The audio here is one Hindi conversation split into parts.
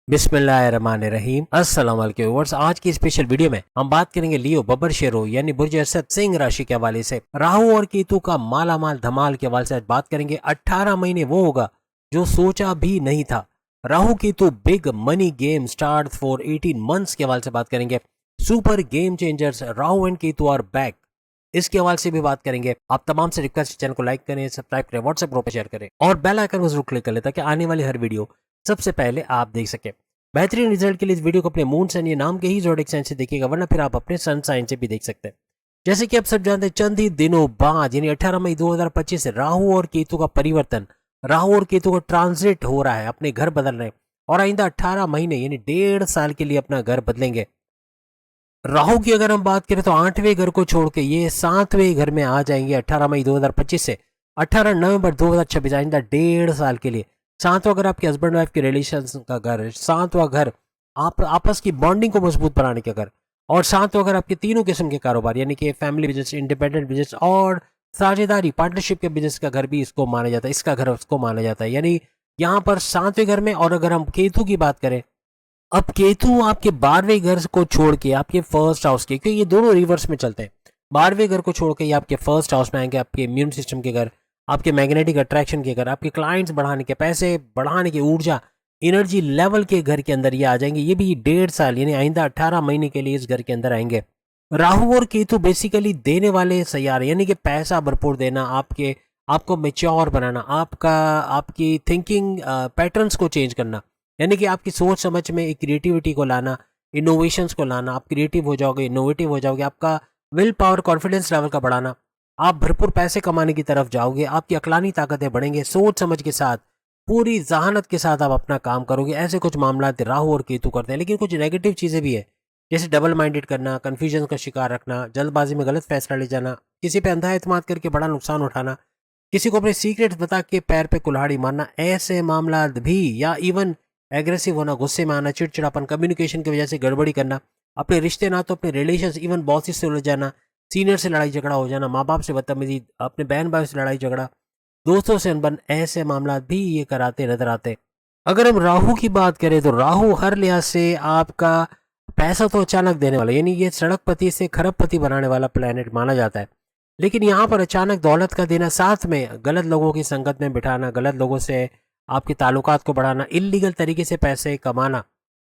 बिस्मिल्लाहिर्रहमानिर्रहीम। अस्सलाम वालेकुम व्यूअर्स। आज की स्पेशल वीडियो में हम बात करेंगे लियो बब्बर शेरो यानी बुर्ज असद सिंह राशि के हवाले से राहु और केतु का माला माल धमाल के हवाले से आज बात करेंगे। 18 महीने वो होगा जो सोचा भी नहीं था। Rahu Ketu big money game start for 18 months के हवाले से बात करेंगे। Super game changers Rahu and Ketu are back, इसके हवाले से भी बात करेंगे। आप तमाम से रिक्वेस्ट चैनल को लाइक करें, सब्सक्राइब करें, व्हाट्सएप ग्रुप पर शेयर करें और बेल आइकन को जरूर क्लिक कर लें ताकि आने वाली हर वीडियो सबसे पहले आप देख सकें। बेहतरीन रिजल्ट के लिए इस वीडियो को अपने मून साइन या नाम के ही ज़ोडिएक साइन से देखिएगा, वरना फिर आप अपने सन साइन से भी देख सकते हैं। जैसे कि आप सब जानते हैं, चंद ही दिनों बाद यानी 18 मई 2025 से राहु और केतु का परिवर्तन, राहु और केतु का ट्रांजिट हो रहा है, अपने घर बदल रहे हैं और आइंदा 18 महीने यानी 1.5 साल के लिए अपना घर बदलेंगे। राहु की अगर हम बात करें तो 8वें घर को छोड़ के ये 7वें घर में आ जाएंगे 18 मई 2025 से 18 नवंबर 2026, आइंदा 1.5 साल के लिए। 7वां घर आपके हस्बैंड वाइफ के रिलेशन का घर है। 7वां घर आप आपस की बॉन्डिंग को मजबूत बनाने का घर, और 7वां घर आपके तीनों किस्म के कारोबार यानी कि फैमिली बिजनेस, इंडिपेंडेंट बिजनेस और साझेदारी पार्टनरशिप के बिजनेस का घर भी इसको माना जाता है, इसका घर उसको माना जाता है। यानी यहाँ पर 7वें घर में, और अगर हम केतु की बात करें, अब केतु आपके 12वें घर को छोड़ के आपके फर्स्ट हाउस के, क्योंकि ये दोनों रिवर्स में चलते हैं, 12वें घर को छोड़ के ये आपके फर्स्ट हाउस में आएंगे, आपके इम्यून सिस्टम के घर, आपके मैग्नेटिक अट्रैक्शन के घर, आपके क्लाइंट्स बढ़ाने के, पैसे बढ़ाने की ऊर्जा, एनर्जी लेवल के घर के अंदर ये आ जाएंगे। ये भी 1.5 साल यानी आइंदा 18 महीने के लिए इस घर के अंदर आएंगे। राहु और केतु बेसिकली देने वाले सैयारे, यानी कि पैसा भरपूर देना, आपको मेच्योर बनाना, आपकी थिंकिंग पैटर्न्स को चेंज करना, यानी कि आपकी सोच समझ में एक क्रिएटिविटी को लाना, इनोवेशंस को लाना। आप क्रिएटिव हो जाओगे, इनोवेटिव हो जाओगे, आपका विल पावर, कॉन्फिडेंस लेवल का बढ़ाना, आप भरपूर पैसे कमाने की तरफ जाओगे, आपकी अकलानी ताकतें बढ़ेंगे, सोच समझ के साथ, पूरी जहानत के साथ आप अपना काम करोगे। ऐसे कुछ मामला राहु और केतु करते हैं। लेकिन कुछ नेगेटिव चीज़ें भी है, जैसे डबल माइंडेड करना, कन्फ्यूजन का शिकार रखना, जल्दबाजी में गलत फैसला ले जाना, किसी पे अंधा एतमाद करके बड़ा नुकसान उठाना, किसी को अपने सीक्रेट्स बता के पैर पे कुल्हाड़ी मारना, ऐसे मामला भी, या इवन एग्रेसिव होना, गुस्से में आना, चिड़चिड़ापन, कम्युनिकेशन की वजह से गड़बड़ी करना, अपने रिश्ते ना तो अपने रिलेशंस, इवन बॉसेस से उलझ जाना, सीनियर से लड़ाई झगड़ा हो जाना, माँ बाप से बदतमीजी, अपने बहन भाई से लड़ाई झगड़ा, दोस्तों से अनबन, ऐसे मामला भी ये कराते नजर आते। अगर हम राहु की बात करें तो राहु हर लिहाज से आपका पैसा तो अचानक देने वाला, यानी ये सड़कपति से खरबपति बनाने वाला प्लेनेट माना जाता है। लेकिन यहाँ पर अचानक दौलत का देना, साथ में गलत लोगों की संगत में बिठाना, गलत लोगों से आपके ताल्लुकात को बढ़ाना, इलीगल तरीके से पैसे कमाना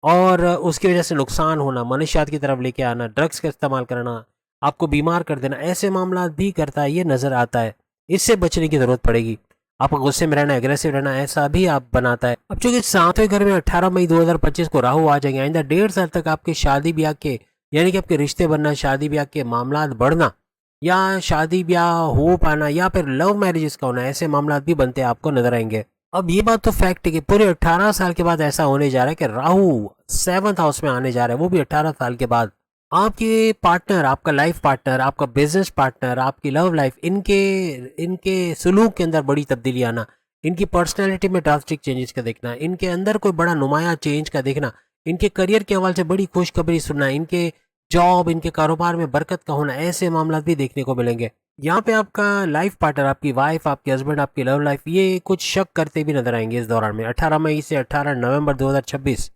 और उसकी वजह से नुकसान होना, मनुष्यात की तरफ लेके आना, ड्रग्स का इस्तेमाल करना, आपको बीमार कर देना, ऐसे मामला भी करता है, ये नजर आता है। इससे बचने की जरूरत पड़ेगी। आपको गुस्से में रहना, एग्रेसिव रहना, ऐसा भी आप बनाता है। अब चूंकि 7वें घर में 18 मई 2025 को राहु आ जाएंगे, आइंदा 1.5 साल तक आपके शादी ब्याह के, यानी कि आपके रिश्ते बनना, शादी ब्याह के मामला बढ़ना, या शादी ब्याह हो पाना, या फिर लव मैरिजेस का होना, ऐसे मामला भी बनते आपको नजर आएंगे। अब ये बात तो फैक्ट है कि पूरे 18 साल के बाद ऐसा होने जा रहा है कि राहु 7th हाउस में आने जा रहा है, वो भी 18 साल के बाद। आपके पार्टनर, आपका लाइफ पार्टनर, आपका बिजनेस पार्टनर, आपकी लव लाइफ, इनके सुलूक के अंदर बड़ी तब्दीली आना, इनकी पर्सनैलिटी में ड्रास्टिक चेंजेस का देखना, इनके अंदर कोई बड़ा नुमाया चेंज का देखना, इनके करियर के हवाले से बड़ी खुशखबरी सुनना, इनके जॉब, इनके कारोबार में बरकत का होना, ऐसे मामला भी देखने को मिलेंगे। यहाँ पे आपका लाइफ पार्टनर, आपकी वाइफ, आपके हस्बैंड, आपकी लव लाइफ, ये कुछ शक करते भी नजर आएंगे इस दौरान में 18 मई से 18 नवंबर 2026।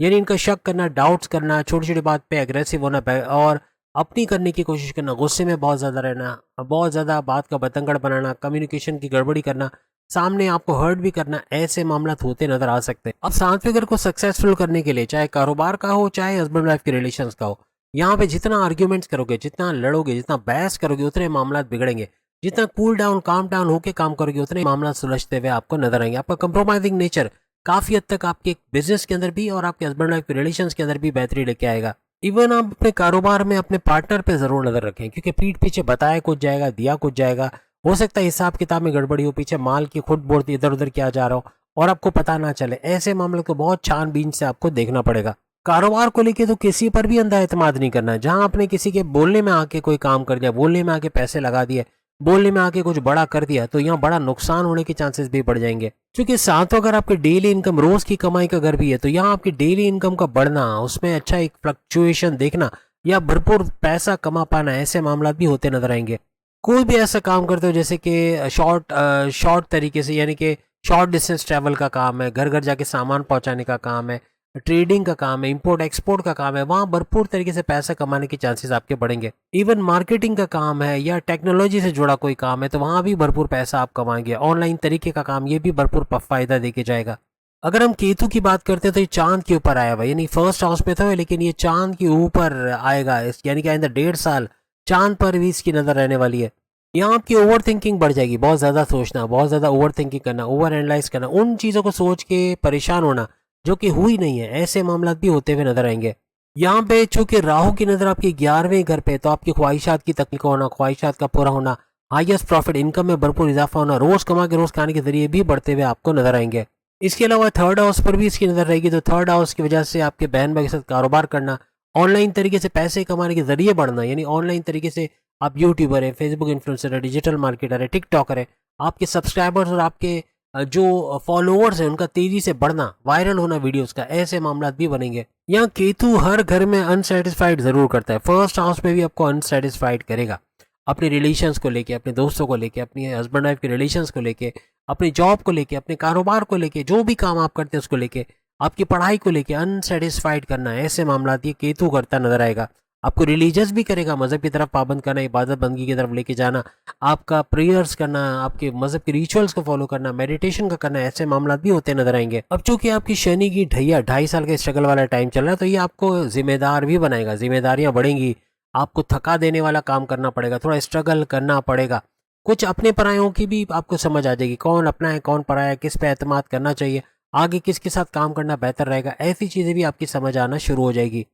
यानी इनका शक करना, डाउट्स करना, छोटी छोटी बात पे एग्रेसिव होना और अपनी करने की कोशिश करना, गुस्से में बहुत ज़्यादा रहना, बहुत ज़्यादा बात का बतंगड़ बनाना, कम्युनिकेशन की गड़बड़ी करना, सामने आपको हर्ट भी करना, ऐसे मामला होते नजर आ सकते हैं। अब 7वें घर को सक्सेसफुल करने के लिए, चाहे कारोबार का हो, चाहे हस्बैंड वाइफ के रिलेशन का हो, यहाँ पे जितना आर्ग्यूमेंट्स करोगे, जितना लड़ोगे, जितना बहस करोगे, उतने मामला बिगड़ेंगे। जितना कूल डाउन, काम डाउन होकर काम करोगे, उतने मामला सुलझते हुए आपको नजर आएंगे। आपका कंप्रोमाइजिंग नेचर काफी हद तक आपके बिजनेस के अंदर भी और आपके हस्बैंड वाइफ के रिलेशंस के अंदर भी बेहतरी लेके आएगा। इवन आप अपने कारोबार में अपने पार्टनर पे जरूर नजर रखें, क्योंकि पीठ पीछे बताया कुछ जाएगा, दिया कुछ जाएगा। हो सकता है हिसाब किताब में गड़बड़ी हो, पीछे माल की खुद बोर्ड इधर उधर किया जा रहा हो और आपको पता ना चले। ऐसे मामले को बहुत छानबीन से आपको देखना पड़ेगा। कारोबार को लेके तो किसी पर भी अंधा एतमाद नहीं करना। जहां आपने किसी के बोलने में आके कोई काम कर दिया, बोलने में आके पैसे लगा दिए, बोलने में आके कुछ बड़ा कर दिया, तो यहाँ बड़ा नुकसान होने के चांसेस भी बढ़ जाएंगे। क्योंकि साथ अगर आपके डेली इनकम, रोज की कमाई का घर भी है, तो यहाँ आपकी डेली इनकम का बढ़ना, उसमें अच्छा एक फ्लक्चुएशन देखना या भरपूर पैसा कमा पाना, ऐसे मामला भी होते नजर आएंगे। कोई भी ऐसा काम करते हो जैसे कि शॉर्ट तरीके से, यानी कि शॉर्ट डिस्टेंस ट्रैवल का काम है, घर घर जाके सामान पहुंचाने का काम है, ट्रेडिंग का काम है, इंपोर्ट एक्सपोर्ट का काम है, वहाँ भरपूर तरीके से पैसा कमाने के चांसेस आपके बढ़ेंगे। इवन मार्केटिंग का काम है या टेक्नोलॉजी से जुड़ा कोई काम है तो वहाँ भी भरपूर पैसा आप कमाएंगे। ऑनलाइन तरीके का काम, ये भी भरपूर फायदा देके जाएगा। अगर हम केतु की बात करते हैं तो ये चांद के ऊपर आया हुआ, यानी फर्स्ट हाउस पे था लेकिन ये चांद के ऊपर आएगा, यानी कि आइंदा 1.5 साल चांद पर भी इसकी नजर रहने वाली है। यहाँ आपकी ओवर थिंकिंग बढ़ जाएगी, बहुत ज़्यादा सोचना, बहुत ज़्यादा ओवर थिंकिंग करना, ओवर एनालाइज करना, उन चीज़ों को सोच के परेशान होना जो कि हुई नहीं है, ऐसे मामला भी होते हुए नजर आएंगे। यहाँ पे चूंकि राहु की नज़र आपकी 11वें घर पे, तो आपकी ख्वाहिशात की तकलीफ होना, ख्वाहिशात का पूरा होना, हाईएस्ट प्रॉफिट, इनकम में भरपूर इजाफा होना, रोज कमा के रोज खाने के जरिए भी बढ़ते हुए आपको नजर आएंगे। इसके अलावा थर्ड हाउस पर भी इसकी नजर रहेगी, तो थर्ड हाउस की वजह से आपके बहन भाई के साथ कारोबार करना, ऑनलाइन तरीके से पैसे कमाने के जरिए बढ़ना, यानी ऑनलाइन तरीके से आप यूट्यूबर है, फेसबुक इन्फ्लुएंसर है, डिजिटल मार्केटर है, टिकटॉकर है, आपके सब्सक्राइबर्स और आपके जो फॉलोअर्स हैं उनका तेजी से बढ़ना, वायरल होना वीडियोस का, ऐसे मामला भी बनेंगे। यहाँ केतु हर घर में अनसेटिस्फाइड जरूर करता है, फर्स्ट हाउस में भी आपको अनसेटिस्फाइड करेगा, अपने रिलेशंस को लेके, अपने दोस्तों को लेके, अपनी हस्बैंड वाइफ के रिलेशंस को लेके, अपनी जॉब को लेके, अपने कारोबार को लेके, जो भी काम आप करते हैं उसको लेके, आपकी पढ़ाई को लेके अनसेटिस्फाइड करना, ऐसे मामला ये केतु करता नजर आएगा। आपको रिलीजियस भी करेगा, मजहब की तरफ पाबंद करना, इबादत बंदगी की तरफ लेके जाना, आपका प्रेयर्स करना, आपके मजहब के रिचुअल्स को फॉलो करना, मेडिटेशन का करना, ऐसे मामला भी होते नजर आएंगे। अब चूंकि आपकी शनि की ढैया 2.5 साल के स्ट्रगल वाला टाइम चल रहा है, तो ये आपको जिम्मेदार भी बनाएगा, जिम्मेदारियां बढ़ेंगी, आपको थका देने वाला काम करना पड़ेगा, थोड़ा स्ट्रगल करना पड़ेगा, कुछ अपने परायों की भी आपको समझ आ जाएगी, कौन अपना है कौन पराया है, किस पे एतमाद करना चाहिए, आगे किसके साथ काम करना बेहतर रहेगा, ऐसी चीजें भी आपकी समझ आना शुरू हो जाएगी।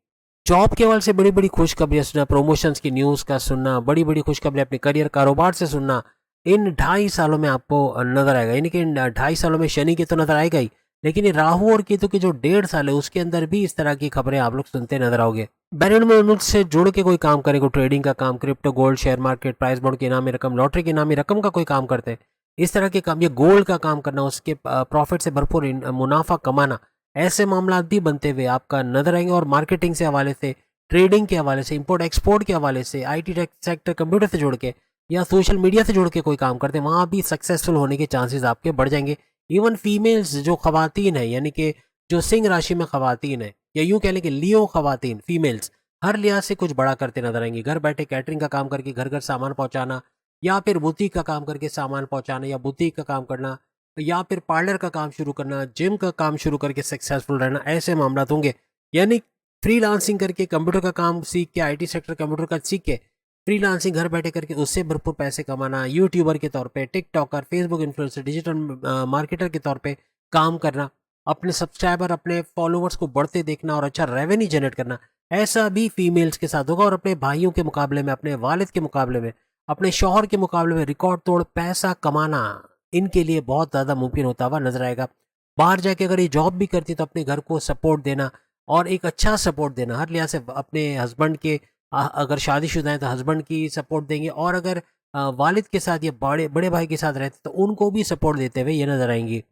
जॉब के हवाले से बड़ी बड़ी खुशखबरियां सुनना, प्रमोशंस की न्यूज़ का सुनना, बड़ी बड़ी खुशखबरियां अपने करियर कारोबार से सुनना, इन 2.5 सालों में आपको नजर आएगा। यानी कि इन 2.5 सालों में शनि के तो नजर आएगा ही, लेकिन ये राहु और केतु के जो 1.5 साल है उसके अंदर भी इस तरह की खबरें आप लोग सुनते नजर आओगे। बैलेंस में मुल्क से जुड़ के कोई काम करेंगे, ट्रेडिंग का काम, crypto, gold, share market, price bond की इनामी रकम, लॉटरी की इनामी रकम का कोई काम करते हैं, इस तरह के काम, ये गोल्ड का काम करना, उसके प्रॉफिट से भरपूर मुनाफा कमाना, ऐसे मामला भी बनते हुए आपका नजर आएंगे। और मार्केटिंग से हवाले से, ट्रेडिंग के हवाले से, इंपोर्ट एक्सपोर्ट के हवाले से, आईटी सेक्टर, कंप्यूटर से जुड़ के या सोशल मीडिया से जुड़ के कोई काम करते हैं, वहाँ भी सक्सेसफुल होने के चांसेस आपके बढ़ जाएंगे। इवन फीमेल्स जो खवातीन है, यानी कि जो सिंह राशि में खवातीन है, या यूँ कह लें कि लियो खवातीन, फीमेल्स, हर लिहाज से कुछ बड़ा करते नजर आएंगे। घर बैठे कैटरिंग का काम करके घर घर सामान पहुंचाना, या फिर बुटीक का काम करके सामान पहुंचाना, या बुटीक का काम करना, या फिर पार्लर का काम शुरू करना, जिम का काम शुरू करके सक्सेसफुल रहना, ऐसे मामला होंगे। यानी फ्रीलांसिंग करके, कंप्यूटर का काम सीख के, आईटी सेक्टर कंप्यूटर का सीख के फ्रीलांसिंग घर बैठे करके उससे भरपूर पैसे कमाना, यूट्यूबर के तौर पे, TikToker, Facebook influencer, digital marketer के तौर पे काम करना, अपने सब्सक्राइबर, अपने फॉलोअर्स को बढ़ते देखना और अच्छा रेवेन्यू जनरेट करना, ऐसा भी फीमेल्स के साथ होगा। और अपने भाइयों के मुकाबले में, अपने वालिद के मुकाबले में, अपने शौहर के मुकाबले में रिकॉर्ड तोड़ पैसा कमाना इनके लिए बहुत ज़्यादा मुमकिन होता हुआ नजर आएगा। बाहर जाके अगर ये जॉब भी करती है तो अपने घर को सपोर्ट देना, और एक अच्छा सपोर्ट देना, हर लिहाज से अपने हस्बैंड के, अगर शादीशुदा है तो हस्बैंड की सपोर्ट देंगे, और अगर वालिद के साथ या बड़े बड़े भाई के साथ रहते तो उनको भी सपोर्ट देते हुए ये नजर आएंगी।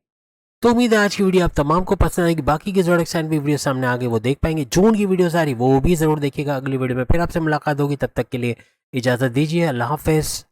तो उम्मीद है आज की वीडियो आप तमाम को पसंद आएगी। बाकी के जोड़क साइन भी वीडियो सामने आगे वो देख पाएंगे। जून की वीडियो सारी वो भी जरूर देखिएगा। अगली वीडियो में फिर आपसे मुलाकात होगी, तब तक के लिए इजाजत दीजिए। अल्लाह हाफिज।